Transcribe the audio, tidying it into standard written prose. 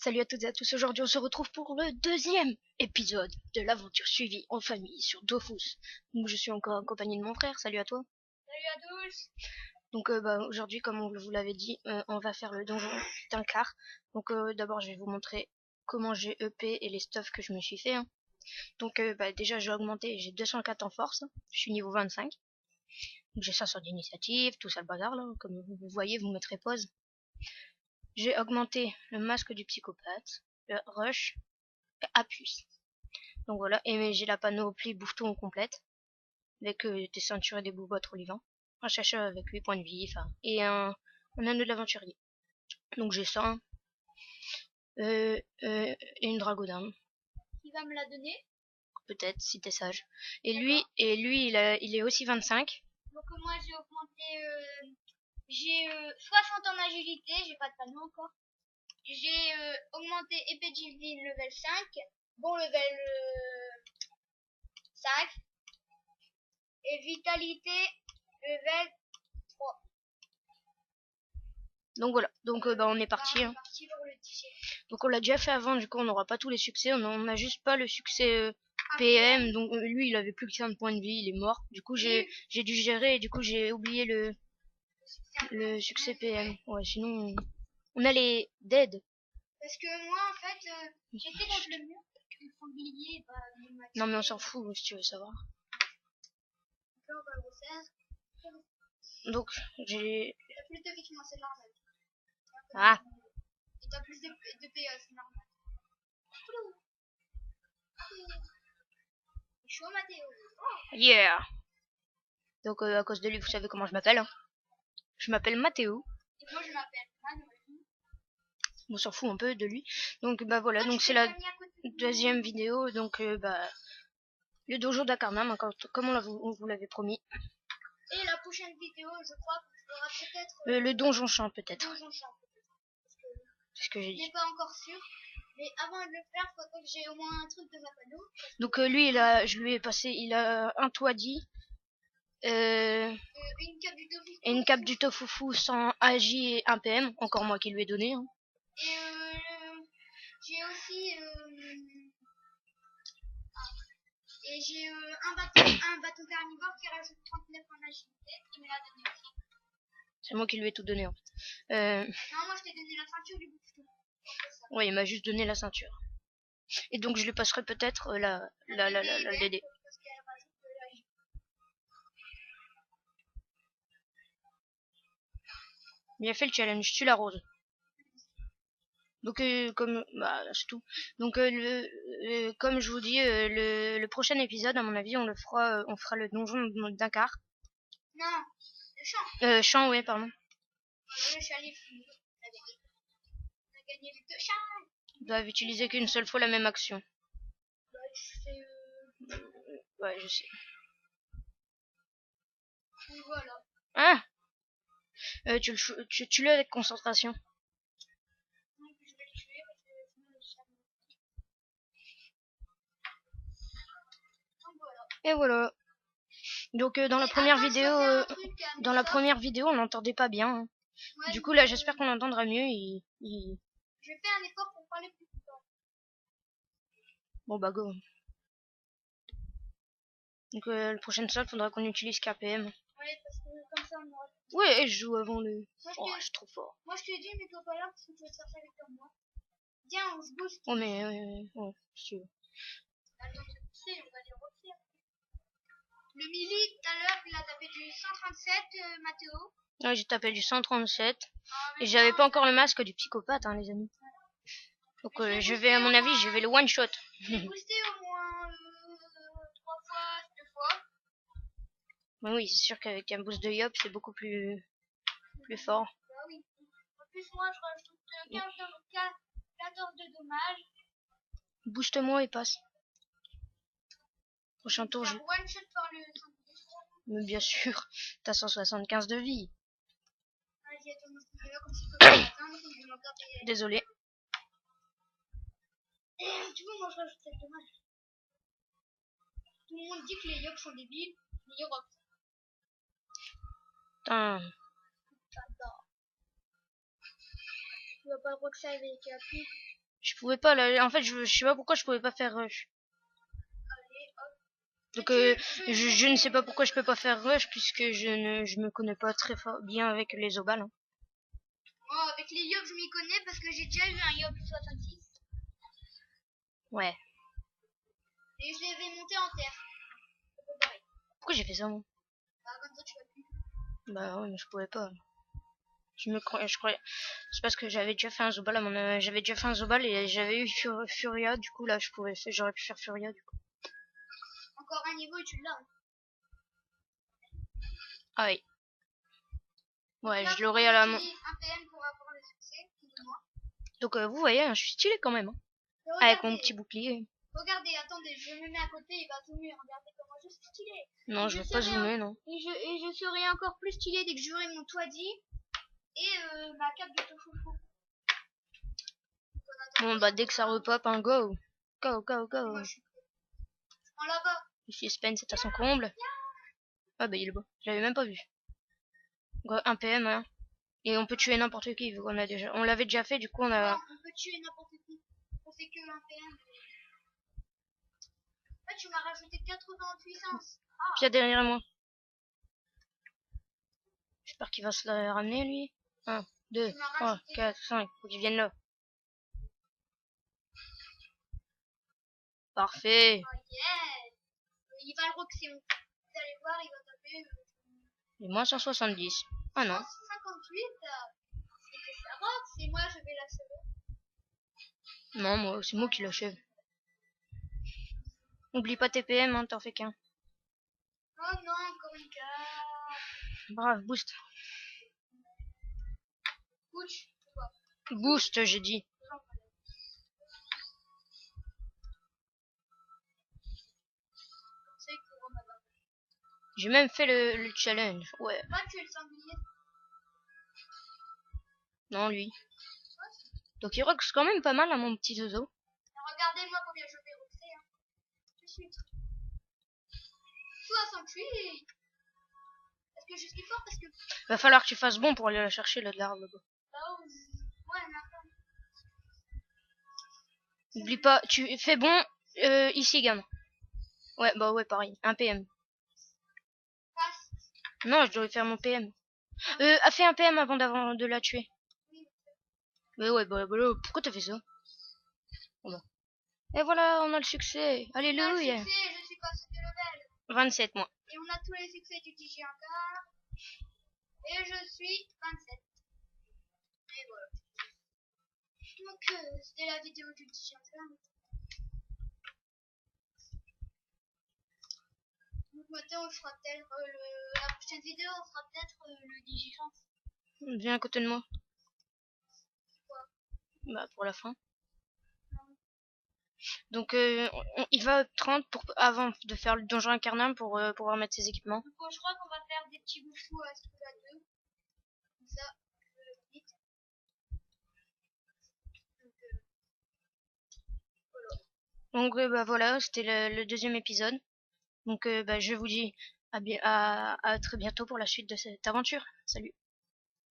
Salut à toutes et à tous, aujourd'hui on se retrouve pour le deuxième épisode de l'aventure suivie en famille sur Dofus. Donc je suis encore en compagnie de mon frère, salut à toi. Salut à tous. Donc aujourd'hui, comme on vous l'avait dit, on va faire le donjon d'un quart. Donc d'abord je vais vous montrer comment j'ai EP et les stuffs que je me suis fait. Donc déjà j'ai augmenté, j'ai 204 en force, je suis niveau 25. Donc j'ai 500 d'initiative, tout ça le bazar là, comme vous voyez, vous mettrez pause. J'ai augmenté le masque du psychopathe, le rush, et appui. Donc voilà, et j'ai la panoplie bouffeton complète, avec des ceintures et des boubottes olivants, un chacha avec 8 points de vie, et un anneau de l'aventurier. Donc j'ai ça, et une dragodame. Qui va me la donner? Peut-être, si t'es sage. Et lui, il est aussi 25. Donc moi j'ai augmenté, j'ai 60 en agilité, j'ai pas de panneau encore. J'ai augmenté épée de Givine level 5, bon level 5, et vitalité level 3. Donc voilà, donc on est parti. Hein. Donc on l'a déjà fait avant, du coup on n'aura pas tous les succès, on a juste pas le succès PM, donc lui il avait plus que 5 points de vie, il est mort. Du coup j'ai dû gérer et du coup j'ai oublié le succès PM. Ouais, sinon on a les dead. Parce que moi en fait j'étais contre le mur, le sanglier non mais on s'en fout si tu veux savoir. Donc j'ai... T'as plus de vêtements, c'est normal. Ah. Et t'as plus de PA, c'est normal. Chaud Mathéo. Yeah. Donc à cause de lui, vous savez comment je m'appelle. Hein. Je m'appelle Mathéo. Et moi je m'appelle Manuel. On s'en fout un peu de lui. Donc bah voilà, donc c'est la deuxième vidéo. Donc le dojo d'Akarnam, comme on vous l'avait promis. Et la prochaine vidéo, je crois qu'on fera peut-être... le donjon champ peut-être. C'est ce que j'ai dit. Je n'ai pas encore sûr. Mais avant de le faire, il faut que j'ai au moins un truc de ma panneau. Donc lui, je lui ai passé, il a un toadi. Une cape du tofufu sans agi et 1 PM, encore moi qui lui ai donné. Hein. Et j'ai aussi un bâton carnivore qui rajoute 39 en agilité, qui me l'a donné aussi. C'est moi qui lui ai tout donné. Hein. Non, moi je t'ai donné la ceinture du bouffeton. Ouais, il m'a juste donné la ceinture. Et donc je lui passerai peut-être la DD. Il a fait le challenge, tu la rose. Donc comme c'est tout. Donc comme je vous dis, le prochain épisode, à mon avis, on fera le donjon d'un quart. Non, le champ. Champ, ouais, pardon. Le chalet, on a gagné les 2 champs. Ils doivent utiliser qu'une seule fois la même action. Bah, ouais, je sais. Voilà. Ah tu l'as avec concentration. Et voilà. Donc dans la première vidéo, on n'entendait pas bien. Hein. Ouais, du coup là, j'espère qu'on entendra mieux. Je vais faire un effort pour parler plus fort. Bon bah go. Donc le prochain sol, faudra qu'on utilise KPM. Ouais, parce que comme ça on aura... Ouais, je joue avant le... Oh, je suis trop fort. Moi je te dis, mais toi pas là parce que tu vas te chercher avec moi. Viens, on se bouge. Oh mais ouais, si tu veux. Attends, on va les refaire. Le Mili, tout à l'heure, il a tapé du 137, Mathéo. Ouais, j'ai tapé du 137. Et j'avais pas encore le masque du psychopathe, hein, les amis. Donc je vais, à mon avis, je vais le one shot. J'ai boosté au moins 3 fois, 2 fois. Mais oui, c'est sûr qu'avec un boost de Yop, c'est beaucoup plus fort. Bah oui. En plus, moi, je rajoute 14 de dommages. Booste-moi et passe. Prochain tour, je... one shot par le... Mais bien sûr, t'as 175 de vie. Désolé. Tu vois, moi je rajoute 7 dommages. Tout le monde dit que les yoks sont débiles, mais ils rock. Putain. Tu vas pas le rock ça avec appui. Je pouvais pas là. En fait, je sais pas pourquoi je pouvais pas faire rush. Allez, hop. Donc je ne sais pas vais- pourquoi je peux pas faire rush puisque je me connais pas très bien avec les obals. Hein. Moi, avec les yobs, je m'y connais parce que j'ai déjà eu un yob 66 Ouais. et je l'avais monté en terre. C'est pas pareil. Pourquoi j'ai fait ça moi? Bah, comme ça, tu vas plus. Bah ouais, mais je pouvais pas. Je croyais. C'est parce que j'avais déjà fait un Zobal j'avais déjà fait un Zobal et j'avais eu Furia. Du coup là, j'aurais pu faire Furia du coup. Encore un niveau et tu l'as. Ah oui. Ouais, Là, je l'aurai à la main. un PM pour avoir le succès, plus ou moins. Donc vous voyez, hein, je suis stylé quand même. Hein. Mais Avec mon regardez, petit bouclier. regardez, attendez, je me mets à côté, il va zoomer. Regardez comment je suis stylé. Non, Et je je vais pas serai zoomer, non. et je serai encore plus stylé dès que j'aurai mon toit dit et ma cape de tofu. Bon bah dès que ça repop, un go. Go, go, go. Moi, je suis en là-bas. Le suspense est à son comble. Ah bah il est beau. Je l'avais même pas vu. Go, un PM, hein. Et on peut tuer n'importe qui, vu qu'on a déjà. On l'avait déjà fait, du coup on a. Non, on peut tuer n'importe qui. On fait que un PM. Là, tu m'as rajouté 80 en puissance. Puis derrière moi. J'espère qu'il va se la ramener lui. 1, 2, 3, 4, 5. Faut qu'il vienne là. Parfait. Oh yeah. Il va le roxéon. Vous allez voir, il va taper. Et moins 170. Ah non. 58. C'est que ça rock. C'est moi, je vais l'achever. Non, moi, c'est moi qui l'achève. Oublie pas tes PM, hein, t'en fais qu'un. Oh non, encore une carte. Brave, boost. Couch. Boost, j'ai dit. J'ai même fait le challenge. Ouais. Moi, tu es le sanglier. Non, lui. Donc il rox quand même pas mal, hein, mon petit zozo. Regardez-moi combien je vais roxer. Hein. Tout de suite. 68. Est-ce que je suis fort parce que... Va falloir que tu fasses bon pour aller la chercher, là, de l'arbre. Là-haut, ouais, maintenant. N'oublie pas, tu fais bon ici, gamme. Ouais, bah ouais, pareil. Un PM. Passe. Non, je dois faire mon PM. A fait un PM avant de la tuer. Oui. Mais ouais, bah pourquoi t'as fait ça? Bon, bah. Et voilà, on a le succès. Alléluia. Je suis passé de level. 27 mois. Et on a tous les succès du DJ encore. Et je suis 27. Et voilà. Donc, c'était la vidéo du DJ encore. Donc maintenant, on fera peut-être la prochaine vidéo, on fera peut-être le Digichamp. Viens à côté de moi. Quoi? Bah pour la fin. Donc il va up 30 avant de faire le donjon incarnable pour pouvoir mettre ses équipements. Donc, je crois qu'on va faire des petits bouchons à ce coup-là 2. Comme ça, vite. Donc, Donc bah voilà, c'était le deuxième épisode. Donc bah, je vous dis à très bientôt pour la suite de cette aventure. Salut.